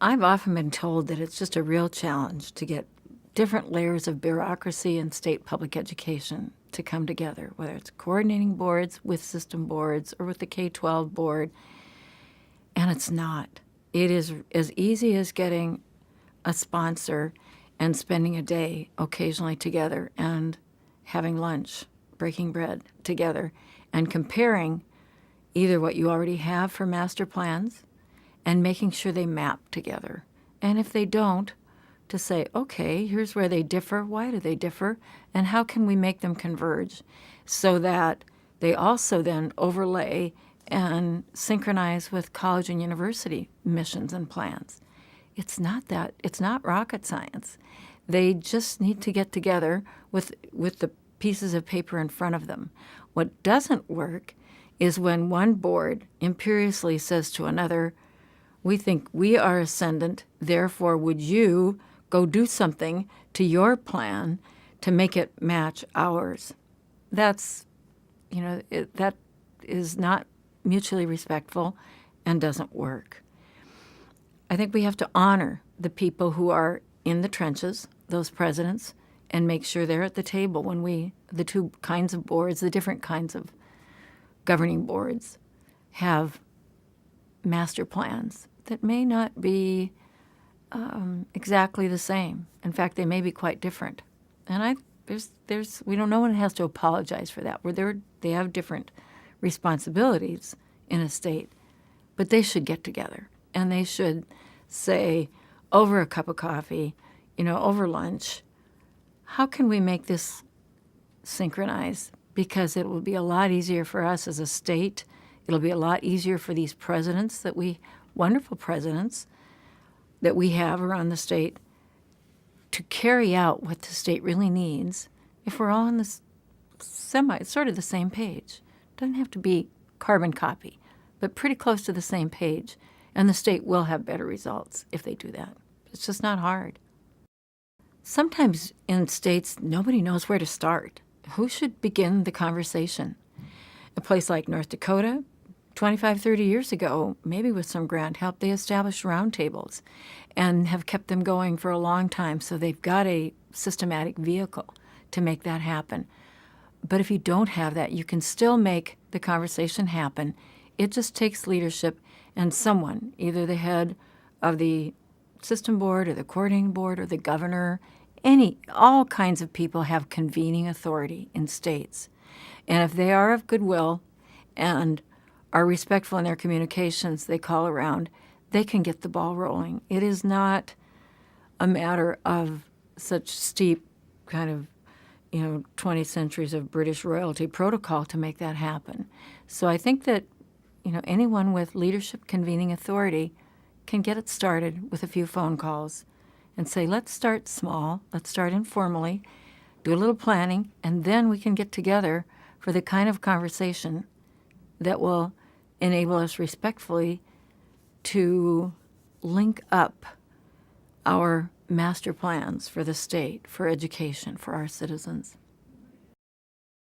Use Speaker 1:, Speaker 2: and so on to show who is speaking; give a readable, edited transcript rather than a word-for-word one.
Speaker 1: I've often been told that it's just a real challenge to get different layers of bureaucracy in state public education to come together, whether it's coordinating boards with system boards or with the K-12 board. And it's not. It is as easy as getting a sponsor and spending a day occasionally together and having lunch, breaking bread together, and comparing either what you already have for master plans and making sure they map together. And if they don't, to say, okay, here's where they differ, why do they differ, and how can we make them converge so that they also then overlay and synchronize with college and university missions and plans. It's not rocket science. They just need to get together with the pieces of paper in front of them. What doesn't work is when one board imperiously says to another, we think we are ascendant, therefore would you go do something to your plan to make it match ours. That is not mutually respectful and doesn't work. I think we have to honor the people who are in the trenches, those presidents, and make sure they're at the table when the two kinds of boards, the different kinds of governing boards, have master plans that may not be exactly the same. In fact, they may be quite different. And no one has to apologize for that. They have different responsibilities in a state, but they should get together and they should say over a cup of coffee, over lunch, how can we make this synchronize? Because it will be a lot easier for us as a state. It'll be a lot easier for these presidents wonderful presidents that we have around the state to carry out what the state really needs if we're all on this sort of the same page. It doesn't have to be carbon copy, but pretty close to the same page. And the state will have better results if they do that. It's just not hard. Sometimes in states, nobody knows where to start. Who should begin the conversation? A place like North Dakota, 25, 30 years ago, maybe with some grant help, they established roundtables and have kept them going for a long time. So they've got a systematic vehicle to make that happen. But if you don't have that, you can still make the conversation happen. It just takes leadership and someone, either the head of the system board or the coordinating board or the governor, all kinds of people have convening authority in states. And if they are of goodwill and are respectful in their communications, they call around, they can get the ball rolling. It is not a matter of such steep kind of 20 centuries of British royalty protocol to make that happen. So I think that anyone with leadership convening authority can get it started with a few phone calls and say, let's start small, let's start informally, do a little planning, and then we can get together for the kind of conversation that will enable us respectfully to link up our master plans for the state, for education, for our citizens.